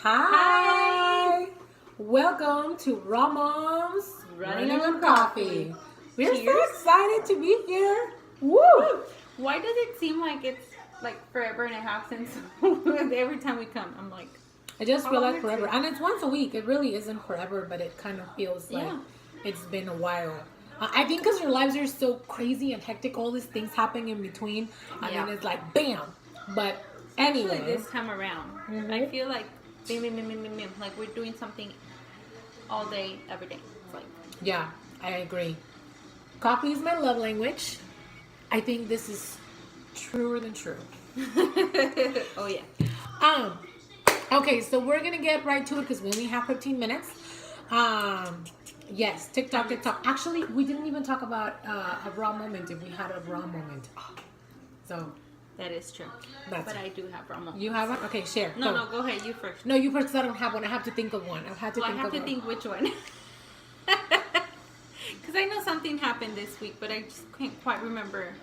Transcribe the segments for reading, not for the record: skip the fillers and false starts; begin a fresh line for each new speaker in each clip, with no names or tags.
Hi! Welcome to Raw Moms Running on Coffee. We're so excited to be here. Woo!
Why does it seem like it's like forever and a half since every time we come? I'm like,
I just feel like forever. And it's once a week. It really isn't forever, but it kind of feels like
Yeah.
it's been a while. I think because our lives are so crazy and hectic, all these things happen in between, and
Yeah.
then it's like bam. But
actually
anyway,
this time around, I feel like like we're doing something all day, every day. It's like,
yeah, I agree. Coffee is my love language. I think this is truer than true.
oh yeah.
Okay, so we're gonna get right to it because we only have 15 minutes. Yes, TikTok. Actually, we didn't even talk about a raw moment if we had a raw moment. So
That is true.
That's
But
it.
I do have Ramo.
you have one? Okay, share.
No, go ahead. You first.
No, you first. 'Cause I don't have one. I have to think of one. I've had to
Well, I
think
have
of
to
one.
think which one. Because I know something happened this week, but I just can't quite remember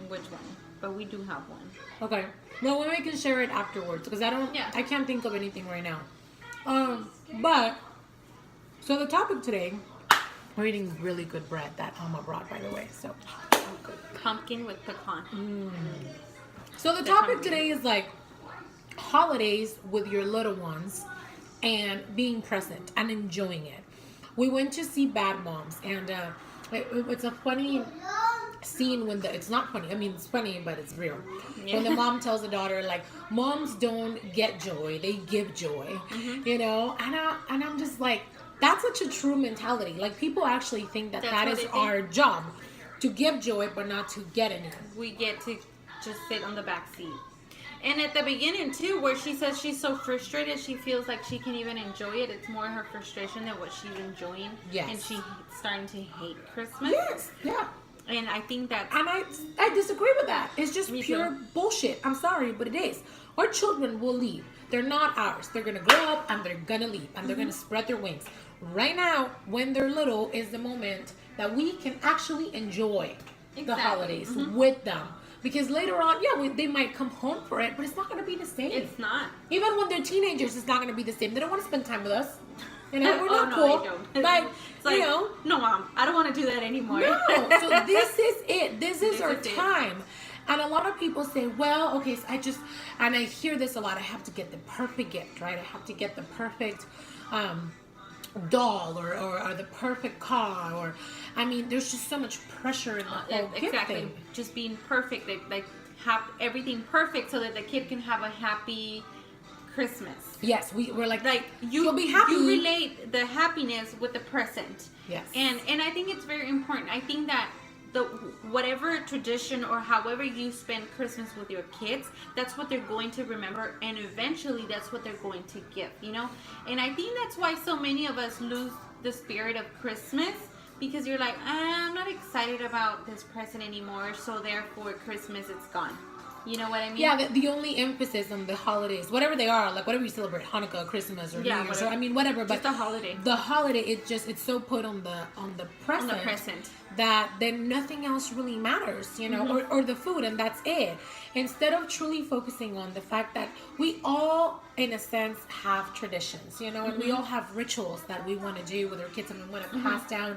which one. But we do have one.
Okay. Well, we can share it afterwards because
Yeah.
I can't think of anything right now. But so the topic today, we're eating really good bread that Alma brought, by the way. So good.
Pumpkin with pecan.
So the
That's
topic
hungry.
today is like holidays with your little ones and being present and enjoying it. We went to see Bad Moms, and it's a funny scene when it's not funny. I mean, it's funny, but it's real.
Yeah.
When the mom tells the daughter, like, moms don't get joy, they give joy, you know? And I'm just like, that's such a true mentality. Like, people actually think that
That's
that
what
is
they think.
our job, to give joy, but not to get any.
We get to just sit on the back seat. And at the beginning too, where she says she's so frustrated, she feels like she can't even enjoy it. It's more her frustration than what she's enjoying.
Yes.
And she's starting to hate Christmas.
Yes, yeah.
And I think that's
And I disagree with that. It's just
Me
pure
too.
bullshit. I'm sorry, but it is. Our children will leave. They're not ours. They're going to grow up and they're going to leave. And they're going to spread their wings. Right now, when they're little, is the moment that we can actually enjoy the
Exactly.
holidays with them. Because later on, they might come home for it, but it's not going to be the same.
it's not.
Even when they're teenagers, it's not going to be the same. They don't want to spend time with us. You know, we're
Oh,
not
no,
cool.
they don't.
Like,
It's like,
you know.
no, mom, I don't want to do that anymore.
No, so this is it. This is our
is it.
time. And a lot of people say, well, okay, so and I hear this a lot, I have to get the perfect gift, right? I have to get the perfect doll or the perfect car, or, I mean, there's just so much pressure in the whole gift
exactly.
thing.
Just being perfect, like have everything perfect so that the kid can have a happy Christmas.
Yes, we're like
You'll
be happy.
You relate the happiness with the present.
Yes.
And I think it's very important. I think that whatever tradition or however you spend Christmas with your kids, that's what they're going to remember, and eventually that's what they're going to give, you know? And I think that's why so many of us lose the spirit of Christmas, because you're like, I'm not excited about this present anymore, so therefore Christmas, it's gone. You know what I mean?
Yeah, the only emphasis on the holidays, whatever they are, like whatever you celebrate, Hanukkah, Christmas, or New Year's, or I mean whatever, but
just a holiday.
the holiday, it's so put on the present,
On the present.
that then nothing else really matters, you know, or the food, and that's it. Instead of truly focusing on the fact that we all, in a sense, have traditions, you know, and we all have rituals that we want to do with our kids and we want to pass down.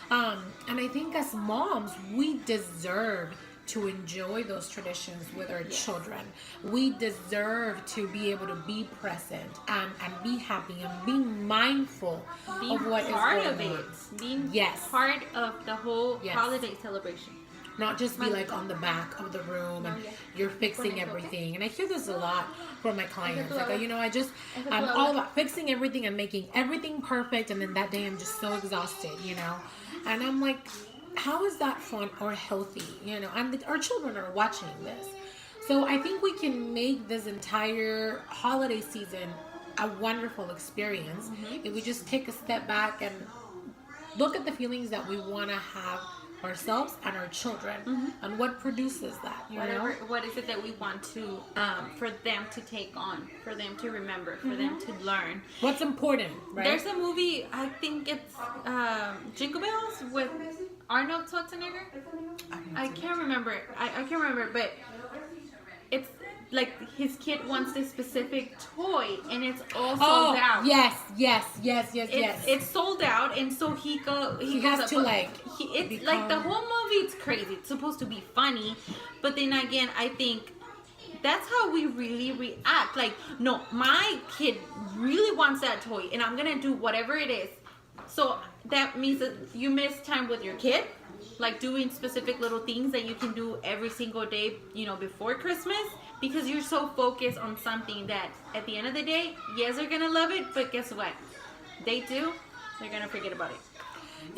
And I think as moms, we deserve to enjoy those traditions with our children. We deserve to be able to be present and be happy and be mindful
Being
of what is
part
going
of it.
on.
Being
Yes.
part of the whole
Yes.
holiday celebration.
Not just be like on the back of the room and you're fixing everything. And I hear this a lot from my clients. Like, you know, I'm all about fixing everything and making everything perfect. And then that day I'm just so exhausted, you know. And I'm like, how is that fun or healthy? You know, and our children are watching this. So I think we can make this entire holiday season a wonderful experience if we just take a step back and look at the feelings that we want to have ourselves and our children and what produces that, you know?
What is it that we want to for them to take on, for them to remember, for them to learn?
What's important, right?
There's a movie, I think it's Jingle Bells with Arnold Schwarzenegger. I can't remember it. I can't remember it, but it's like his kid wants this specific toy and it's all sold
Oh,
out.
yes.
It's sold out, and so he
has
goes
to,
up,
like,
it's like the whole movie. It's crazy. It's supposed to be funny, but then again, I think that's how we really react. Like, no, my kid really wants that toy, and I'm gonna do whatever it is. So that means that you miss time with your kid, like doing specific little things that you can do every single day, you know, before Christmas, because you're so focused on something that at the end of the day, yes, they're gonna love it, but guess what? They're gonna forget about it.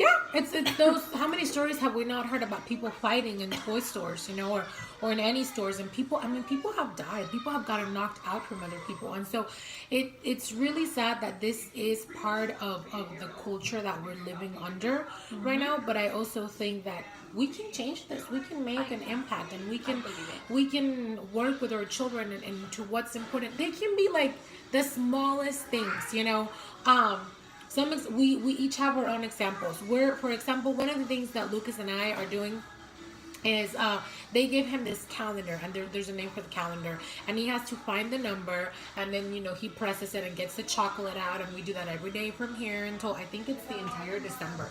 Yeah, it's those. How many stories have we not heard about people fighting in toy stores, you know, or in any stores? And people, I mean, people have died. People have gotten knocked out from other people, and so it's really sad that this is part of the culture that we're living under right now. But I also think that we can change this. We can make an impact, and we can work with our children and to what's important. They can be like the smallest things, you know. We each have our own examples. For example, one of the things that Lucas and I are doing is they give him this calendar, and there's a name for the calendar, and he has to find the number, and then, you know, he presses it and gets the chocolate out, and we do that every day from here until I think it's the entire December.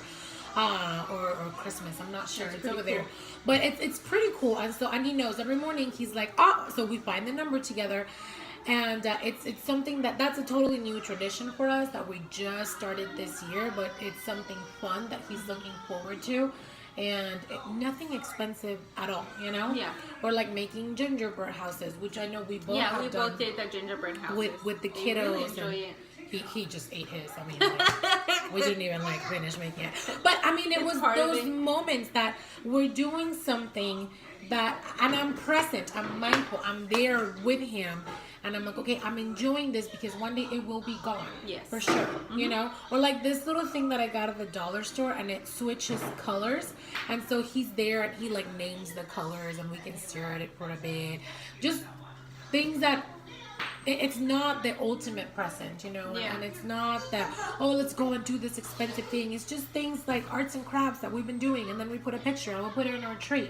Or Christmas, I'm not sure. It's over there, but it's pretty cool. And he knows every morning. He's like, so we find the number together. And it's something that's a totally new tradition for us that we just started this year, but it's something fun that he's looking forward to, and nothing expensive at all, you know?
Yeah.
Or like making gingerbread houses, which I know we both have
we
done
both did the gingerbread house
with the
They
kiddos.
really enjoy it.
He just ate his. I mean, like, we didn't even like finish making it. But I mean, it was those moments that we're doing something that, and I'm present, I'm mindful, I'm there with him. And I'm like, okay, I'm enjoying this because one day it will be gone.
Yes.
For sure. Mm-hmm. You know? Or like this little thing that I got at the dollar store, and it switches colors. And so he's there and he like names the colors, and we can stare at it for a bit. Just things that it's not the ultimate present, you know?
Yeah.
And it's not that, let's go and do this expensive thing. It's just things like arts and crafts that we've been doing, and then we put a picture and we'll put it in our tree.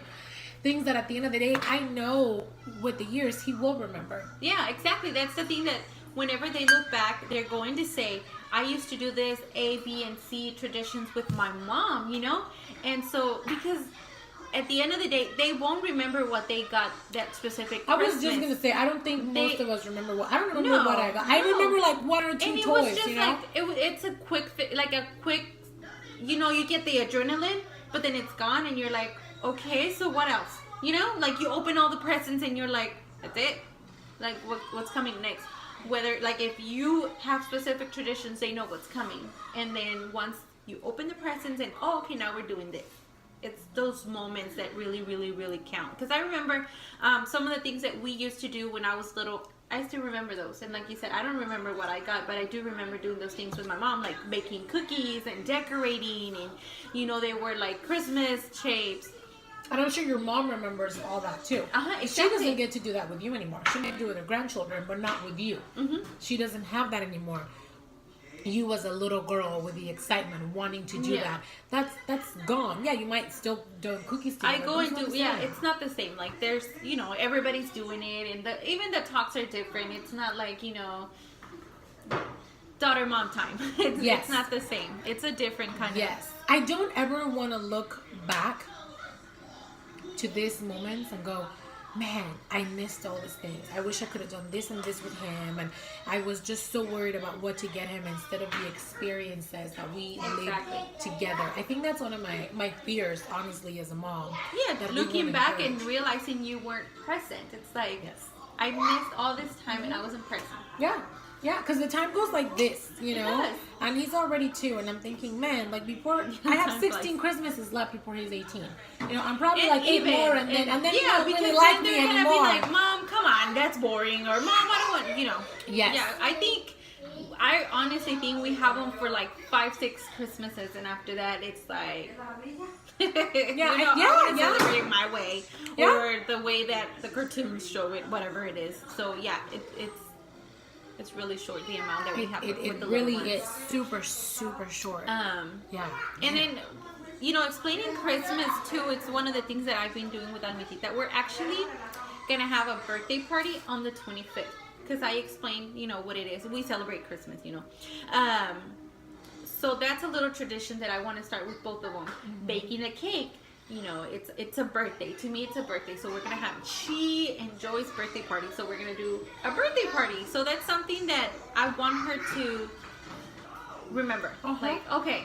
Things that at the end of the day, I know with the years he will remember.
Yeah, exactly. That's the thing, that whenever they look back, they're going to say, I used to do this A, B, and C traditions with my mom, you know? And so, because at the end of the day, they won't remember what they got that specific Christmas.
I was just going to say, I don't think most of us remember what. I don't remember what I got. I remember like one or two toys,
was just,
you know?
It's a quick, you know, you get the adrenaline, but then it's gone, and you're like, okay, so what else? You know, like you open all the presents and you're like, that's it? Like, what's coming next? Whether, like, if you have specific traditions, they know what's coming. And then once you open the presents and, okay, now we're doing this. It's those moments that really, really, really count. Because I remember some of the things that we used to do when I was little. I still remember those. And like you said, I don't remember what I got, but I do remember doing those things with my mom, like baking cookies and decorating. And, you know, they were like Christmas shapes.
And I'm sure your mom remembers all that too.
Exactly.
She doesn't get to do that with you anymore. She may do it with her grandchildren, but not with you.
Mm-hmm.
She doesn't have that anymore. You as a little girl with the excitement, wanting to do that, that's gone. Yeah, you might still do cookies together.
I go and do, it's not the same. Like, there's, you know, everybody's doing it, and even the talks are different. It's not like, you know, daughter mom time. It's not the same. It's a different kind of.
Yes. I don't ever want to look back to these moments and go, man, I missed all these things. I wish I could have done this and this with him, and I was just so worried about what to get him instead of the experiences that we lived together. I think that's one of my fears, honestly, as a mom.
Yeah, looking back and realizing you weren't present. It's like, I missed all this time and I wasn't present.
Yeah, because the time goes like this, you know? And he's already 2, and I'm thinking, man, like before, I have 16 Christmases left before he's 18. You know, I'm probably like 8 more, and then he won't really like me anymore.
Be like, Mom, come on, that's boring, or Mom, I don't want, you know.
Yes.
Yeah, I honestly think we have them for like 5-6 Christmases, and after that, it's like, I want to celebrate my way, or the way that the cartoons show it, whatever it is. So yeah, it's really short, the amount that we have with the
really
little ones.
is super, super short.
And then, you know, explaining Christmas too, it's one of the things that I've been doing with Almejita. We're actually gonna have a birthday party on the 25th because I explained, what it is. We celebrate Christmas, So that's a little tradition that I want to start with both of them. Baking a cake. It's a birthday. To me, it's a birthday. So we're gonna have she and Joey's birthday party. So we're gonna do a birthday party. So that's something that I want her to remember. Like, okay,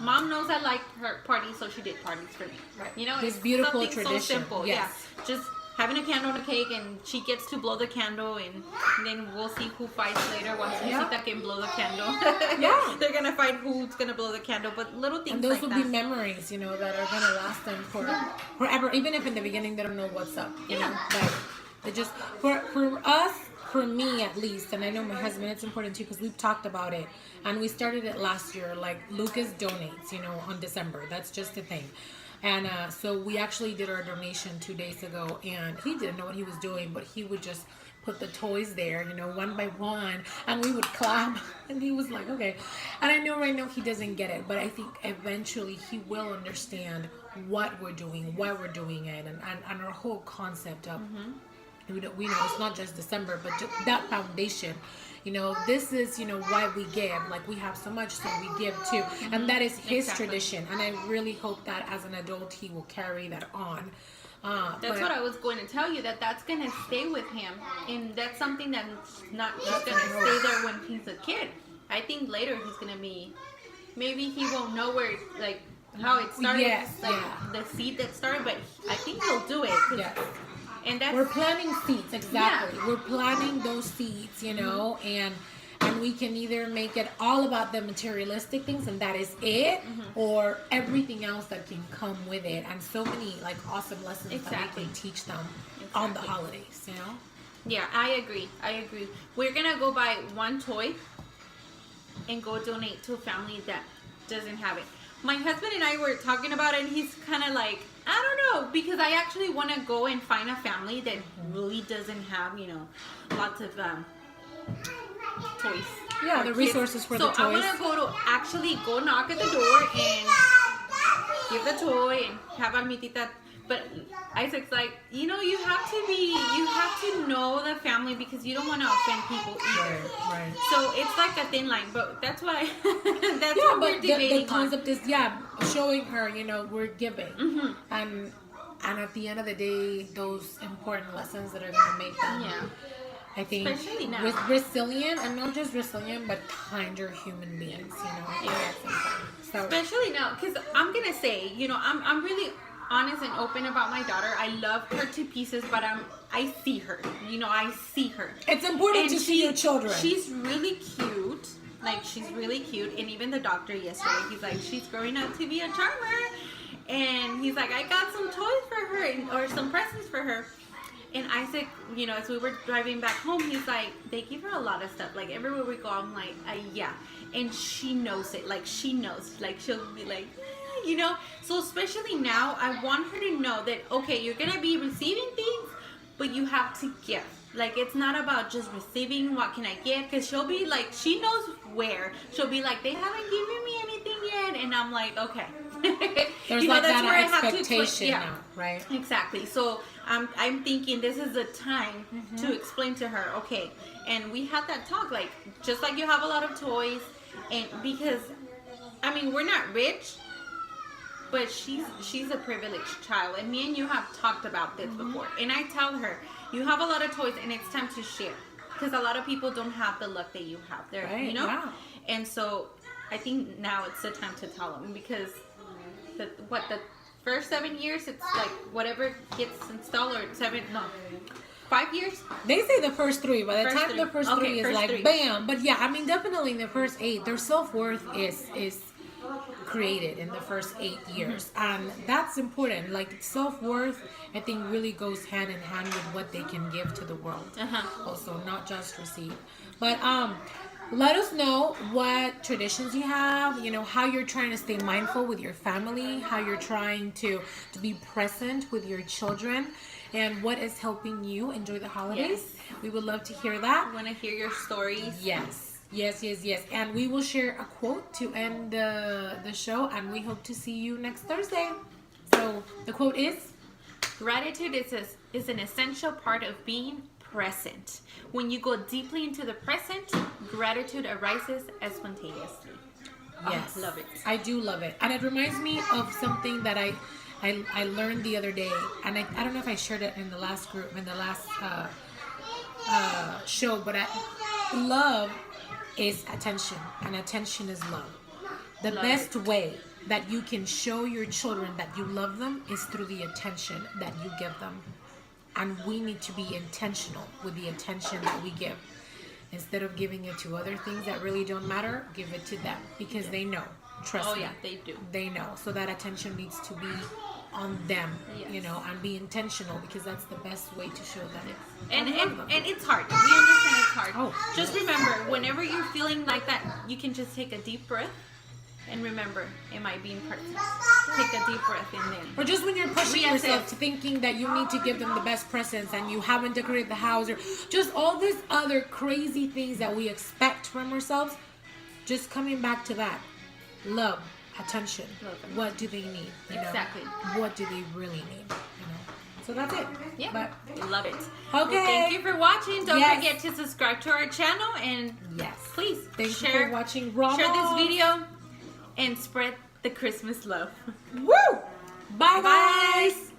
Mom knows I like her party, so she did parties for me.
Right. This beautiful tradition.
So simple.
Yes.
Yeah. Just having a candle and a cake, and she gets to blow the candle, and then we'll see who fights later once Rosita can blow the candle.
Yeah.
They're gonna fight who's gonna blow the candle, but little things
and those
like
will
that.
be memories, that are gonna last them forever. Even if in the beginning they don't know what's up, know. But they just for us, for me at least, and I know my husband, it's important too because we've talked about it, and we started it last year. Like Lucas donates, on December. That's just the thing. And so we actually did our donation 2 days ago, and he didn't know what he was doing, but he would just put the toys there, one by one, and we would clap, and he was like, okay. And I know right now he doesn't get it, but I think eventually he will understand what we're doing, why we're doing it, and our whole concept of, we know it's not just December, but just that foundation. This is, why we give. Like, we have so much, so we give too. And that is his tradition. And I really hope that as an adult, he will carry that on.
That's what I was going to tell you, that's going to stay with him. And that's something that's not just going to stay there when he's a kid. I think later he's going to be, maybe he won't know where, like, how it started.
Yes,
the seed that started, but I think he'll do it.
Yeah.
And that's,
we're planting seeds, exactly.
Yeah.
We're planting those seeds, and we can either make it all about the materialistic things, and that is it, or everything else that can come with it, and so many like awesome lessons that we can teach them on the holidays,
Yeah, I agree. We're gonna go buy one toy and go donate to a family that doesn't have it. My husband and I were talking about it, and he's kind of like, I don't know, because I actually want to go and find a family that really doesn't have, lots of toys.
Yeah, the resources for the toys.
So I want to actually go knock at the door and give the toy and have Almitita. But Isaac's like, you have to know the family because you don't want to offend people either.
Right.
So it's like a thin line, but that's why what we're debating.
The concept is, showing her, we're giving, and at the end of the day, those important lessons that are going to make them, I think, resilient, and not just resilient, but kinder human beings, So,
especially now, because I'm gonna say, I'm really honest and open about my daughter. I love her to pieces, but I see her. I see her.
It's important to see your children.
She's really cute. Like, she's really cute. And even the doctor yesterday, he's like, she's growing up to be a charmer. And he's like, I got some toys for her, or some presents for her. And Isaac, as we were driving back home, he's like, they give her a lot of stuff. Like, everywhere we go, I'm like, yeah. And she knows it. Like, she knows. Like, she'll be like, So especially now, I want her to know that, okay, you're going to be receiving things, but you have to give. Like, it's not about just receiving, what can I give? Because she'll be like, she knows where. She'll be like, they haven't given me anything yet. And I'm like, okay.
There's like that expectation now, right?
Exactly. So I'm thinking this is the time to explain to her, okay. And we had that talk, like, just like you have a lot of toys. And because, we're not rich, but she's a privileged child. And me and you have talked about this before. And I tell her, you have a lot of toys and it's time to share. Because a lot of people don't have the luck that you have there,
right, Yeah.
And so I think now it's the time to tell them, because the first 7 years, it's like whatever gets installed, or 5 years?
They say the first 3. By the time
three.
the first
Okay,
3 is
first
like,
3.
bam. But yeah, definitely in the first 8, their self-worth is created in the first 8 years. And that's important. Like, self-worth, I think, really goes hand in hand with what they can give to the world. Also, not just receive. But let us know what traditions you have, how you're trying to stay mindful with your family, how you're trying to be present with your children, and what is helping you enjoy the holidays. We would love to hear that.
I want to hear your stories.
Yes. And we will share a quote to end the show, and we hope to see you next Thursday. So the quote is,
Gratitude is an essential part of being present. When you go deeply into the present, gratitude arises spontaneously.
Yes,
Love it.
I do love it, and it reminds me of something that I learned the other day, and I don't know if I shared it in the last group, in the last show, but love is attention, and attention is love. The
Love
best
it.
way that you can show your children that you love them is through the attention that you give them, and we need to be intentional with the attention that we give. Instead of giving it to other things that really don't matter, give it to them because they know. Trust
Oh
me.
yeah, they do.
They know. So that attention needs to be on them,
Yes.
and be intentional because that's the best way to show them.
And
I love them.
and it's hard. We understand it's hard.
Oh,
Just
yes.
remember, whenever you're feeling like that, you can just take a deep breath and remember, am I being present? Take a deep breath and then.
Or just when you're pushing
Reassess.
yourself to thinking that you need to give them the best presents and you haven't decorated the house or just all these other crazy things that we expect from ourselves, just coming back to that. Love, attention.
Love them.
What do they need?
Exactly.
What do they really need? So that's it.
Yeah,
But
love it.
Okay.
Well, thank you for watching. Don't
Yes.
forget to subscribe to our channel and
yes.
please
Thank you
share
for watching Raw
share this
Moms.
video and spread the Christmas love.
Woo! Bye,
Bye.
guys.